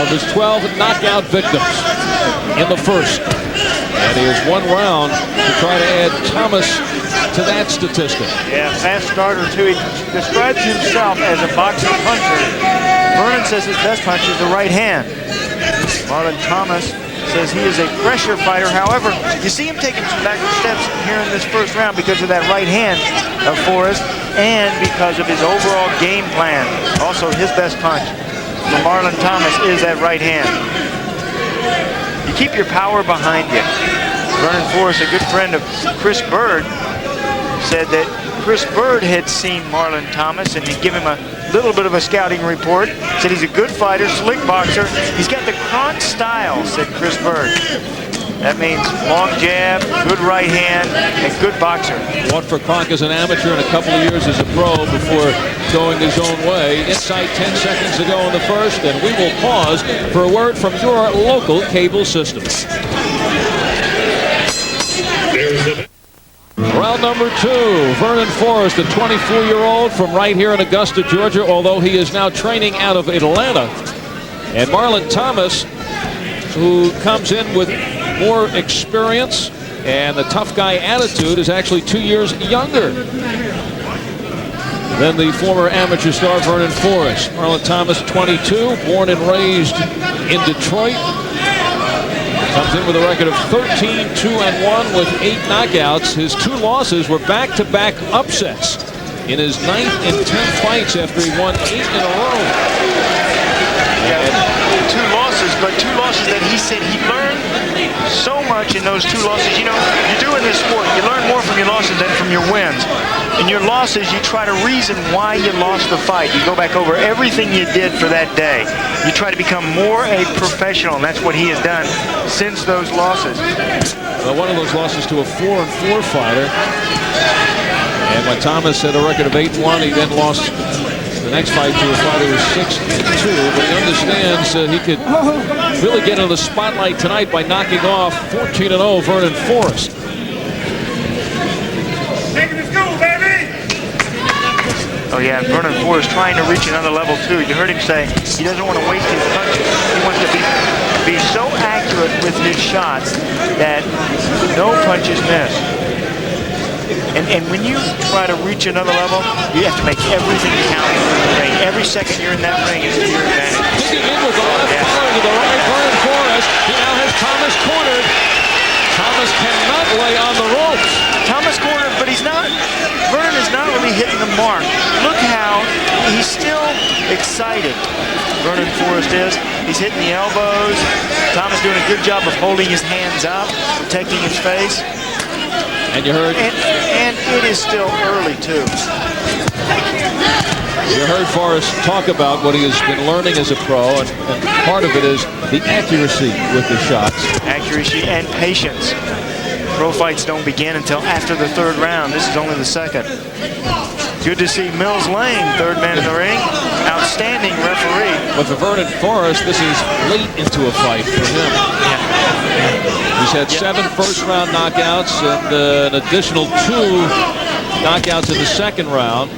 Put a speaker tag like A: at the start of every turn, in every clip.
A: of his 12 knockout victims in the first. And he has 1 round to try to add Thomas to that statistic.
B: Yeah, fast starter too. He describes himself as a boxer puncher. Vernon says his best punch is the right hand. Marlon Thomas says he is a pressure fighter. However, you see him taking some backward steps here in this first round because of that right hand of Forrest and because of his overall game plan. Also, his best punch for Marlon Thomas is that right hand. You keep your power behind you. Vernon Forrest, a good friend of Chris Bird, said that Chris Bird had seen Marlon Thomas and he'd give him a little bit of a scouting report. Said he's a good fighter, slick boxer. He's got the Kronk style, said Chris Bird. That means long jab, good right hand, and good boxer.
A: Fought for Kronk as an amateur and a couple of years as a pro before going his own way. Inside 10 seconds to go in the first, and we will pause for a word from your local cable system. Round number 2, Vernon Forrest, a 24-year-old from right here in Augusta, Georgia, although he is now training out of Atlanta. And Marlon Thomas, who comes in with more experience and the tough guy attitude, is actually 2 years younger than the former amateur star Vernon Forrest. Marlon Thomas, 22, born and raised in Detroit. Comes in with a record of 13-2-1 with 8 knockouts. His 2 losses were back-to-back upsets in his 9th and 10th fights after he won 8 in a row.
B: Yeah, 2 losses, but 2 losses that he said he learned so much in those 2 losses. You know, you do in this sport, you learn more from your losses than from your wins. In your losses, you try to reason why you lost the fight. You go back over everything you did for that day. You try to become more a professional, and that's what he has done since those losses.
A: Well, one of those losses to a 4-4 fighter. And when Thomas had a record of 8-1, he then lost the next fight to a fighter who was 6-2. But he understands he could really get into the spotlight tonight by knocking off 14-0 Vernon Forrest.
B: Oh yeah, Vernon Forrest trying to reach another level too. You heard him say he doesn't want to waste his punches. He wants to be so accurate with his shots that no punches miss. And when you try to reach another level, you have to make everything count in the ring. Every second you're in that ring is to your advantage.
A: Digging in with the left, following to the right, Vernon Forrest. He now has Thomas cornered. Thomas cannot lay on the ropes.
B: Thomas cornered, but he's not. Vernon is not really hitting the mark. Look how he's still excited. Vernon Forrest is. He's hitting the elbows. Thomas doing a good job of holding his hands up, protecting his face.
A: And you heard.
B: And it is still early too.
A: You heard Forrest talk about what he has been learning as a pro, and part of it is the accuracy with the shots.
B: Accuracy and patience. Pro fights don't begin until after the 3rd round. This is only the 2nd. Good to see Mills Lane, 3rd man in the ring. Outstanding referee.
A: But for Vernon Forrest, this is late into a fight for him.
B: Yeah.
A: He's had 7 first-round knockouts and an additional 2 knockouts in the 2nd round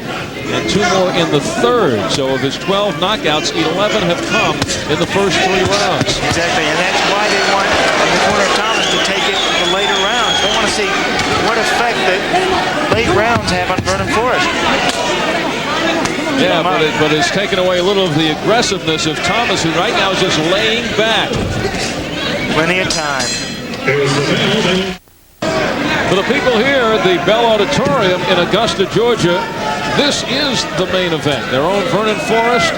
A: and 2 more in the 3rd. So of his 12 knockouts, 11 have come in the first 3 rounds.
B: Exactly, and that's why they want in the corner of Thomas to take it to the later rounds. They want to see what effect that late rounds have on Vernon Forrest.
A: Yeah, but it's taken away a little of the aggressiveness of Thomas, who right now is just laying back.
B: Plenty of time.
A: For the people here at the Bell Auditorium in Augusta, Georgia, this is the main event. Their own Vernon Forrest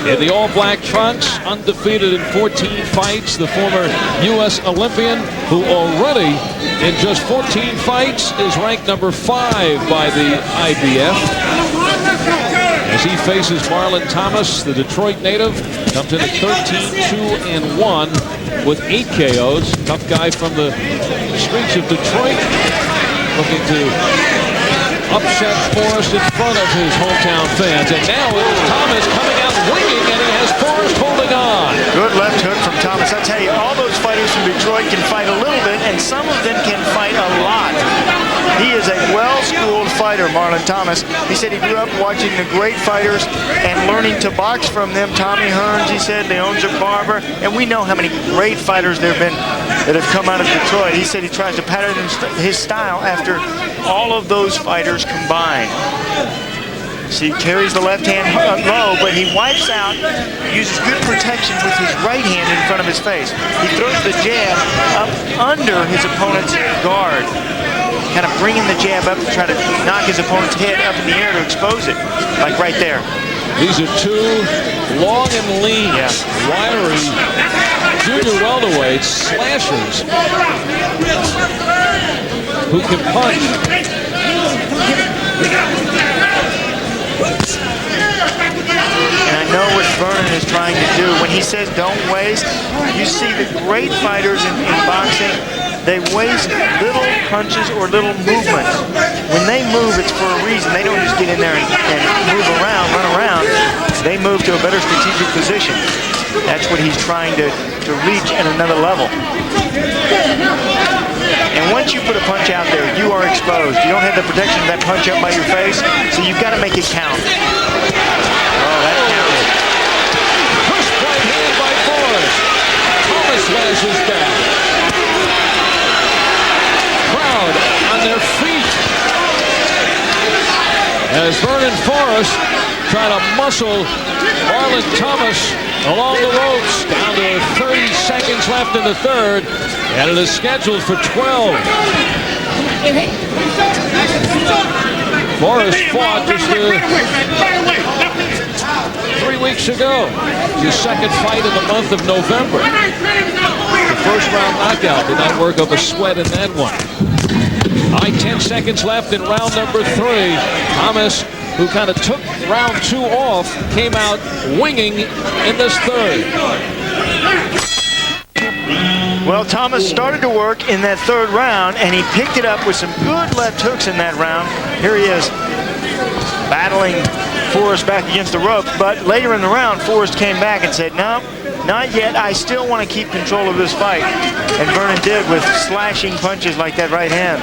A: in the all-black trunks, undefeated in 14 fights. The former U.S. Olympian, who already in just 14 fights is ranked number 5 by the IBF. As he faces Marlon Thomas, the Detroit native, comes in at 13-2-1 with 8 KOs. Tough guy from the streets of Detroit, looking to upset Forrest in front of his hometown fans. And now it's Thomas coming out winging, and he has Forrest holding on.
B: Good left hook from Thomas. I tell you, all those fighters from Detroit can fight a little bit, and some of them can fight a lot. He is a well-schooled fighter, Marlon Thomas. He said he grew up watching the great fighters and learning to box from them. Tommy Hearns, he said, Leonza Barber, and we know how many great fighters there have been that have come out of Detroit. He said he tries to pattern his style after all of those fighters combined. See, he carries the left hand low, but he wipes out, uses good protection with his right hand in front of his face. He throws the jab up under his opponent's guard, kind of bringing the jab up to try to knock his opponent's head up in the air to expose it, like right there.
A: These are two long and lean, wiry junior welterweights, slashers, who can punch.
B: And I know what Vernon is trying to do. When he says don't waste, you see the great fighters in boxing, they waste little punches or little movements. When they move, it's for a reason. They don't just get in there and move around, run around. They move to a better strategic position. That's what he's trying to reach at another level. And once you put a punch out there, you are exposed. You don't have the protection of that punch up by your face, so you've got to make it count. Oh, that counted.
A: Push right hand by Forrest. Thomas lashes back. Crowd on their feet as Vernon Forrest trying to muscle Marlon Thomas along the ropes. Down to 30 seconds left in the third, and it is scheduled for 12. Forrest fought just 3 weeks ago. His second fight in the month of November. The first round knockout did not work up a sweat in that one. 10 seconds left in round number 3. Thomas, who kind of took round 2 off, came out winging in this third.
B: Well, Thomas started to work in that third round, and he picked it up with some good left hooks in that round. Here he is, battling Forrest back against the ropes, but later in the round, Forrest came back and said, no, not yet. I still want to keep control of this fight. And Vernon did with slashing punches like that right hand.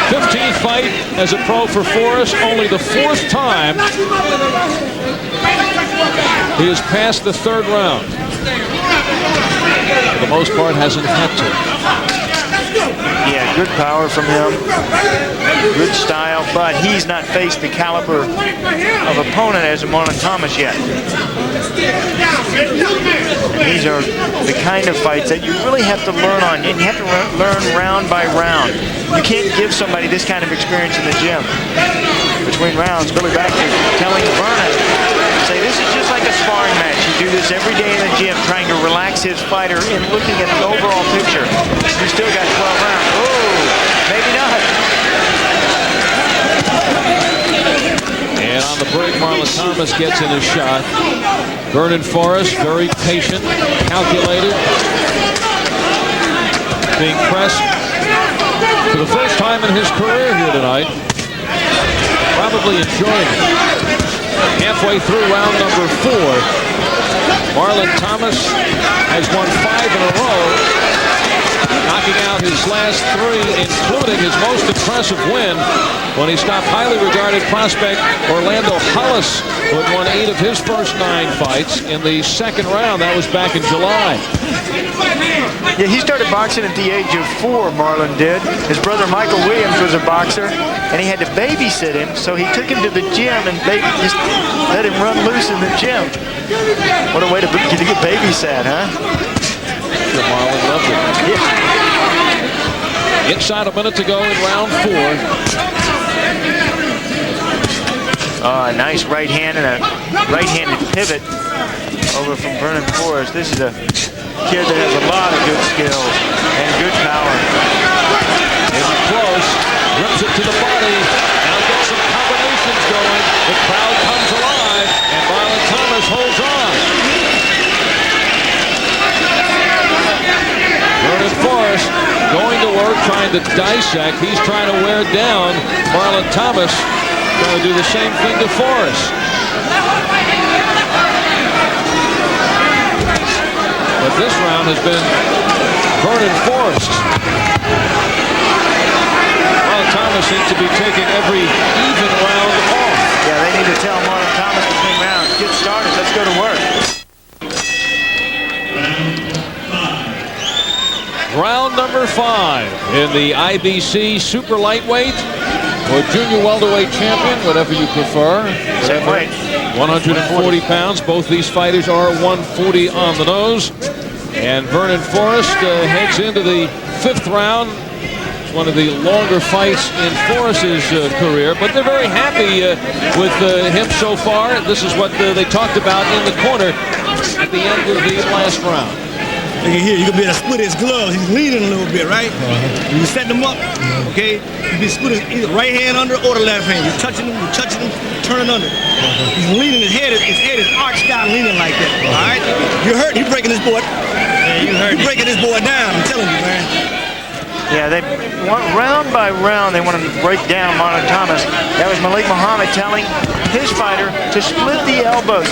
A: 15th fight as a pro for Forrest, only the 4th time he has passed the third round. For the most part, hasn't had to.
B: Yeah, good power from him, good style, but he's not faced the caliber of opponent as Marlon Thomas yet. And these are the kind of fights that you really have to learn on, and you have to learn round by round. You can't give somebody this kind of experience in the gym. Between rounds, Billy Baxter telling Vernon, say this is just like a sparring match. You do this every day in the gym, trying to relax his fighter and looking at the overall picture. You still got 12 rounds. Oh, maybe not.
A: And on the break, Marlon Thomas gets in his shot. Vernon Forrest, very patient, calculated, being pressed for the first time in his career here tonight. Probably enjoying it. Halfway through round number 4, Marlon Thomas has won 5 in a row, knocking out his last 3, including his most impressive win when he stopped highly regarded prospect Orlando Hollis, who had won 8 of his first 9 fights in the second round. That was back in July.
B: Yeah, he started boxing at the age of 4, Marlon did. His brother Michael Williams was a boxer, and he had to babysit him, so he took him to the gym and just let him run loose in the gym. What a way to get babysat, huh?
A: Sure, Marlon loved it.
B: Yeah.
A: Inside a minute to go in round 4.
B: A nice right hand and a right-handed pivot over from Vernon Forrest. This is a kid that has a lot of good skills and good power.
A: In close, rips it to the body. Now gets some combinations going. The crowd comes alive, and Marlon Thomas holds on. Vernon Forrest going to work, trying to dissect. He's trying to wear down Marlon Thomas, trying to do the same thing to Forrest. But this round has been Vernon Forrest. Marlon Thomas Thomas seems to be taking every even round off.
B: Yeah, they need to tell Marlon Thomas between rounds, get started, let's go to work.
A: Round number 5 in the IBC super lightweight or junior welterweight champion, whatever you prefer.
B: Same weight.
A: 140 pounds. Both these fighters are 140 on the nose. And Vernon Forrest heads into the 5th round. It's one of the longer fights in Forrest's career, but they're very happy with him so far. This is what they talked about in the corner at the end of the last round.
C: Look at here, you can be able to split his gloves. He's leaning a little bit, right? When you set them up, okay, you be splitting either right hand under or the left hand. You're touching him, turning under. He's leaning his head is arched down, leaning like that. All right? You're hurt. You're breaking this board. Yeah, you're breaking this board down. I'm telling you, man.
B: Yeah, they want round by round. They want to break down Marlon Thomas. That was Malik Muhammad telling his fighter to split the elbows.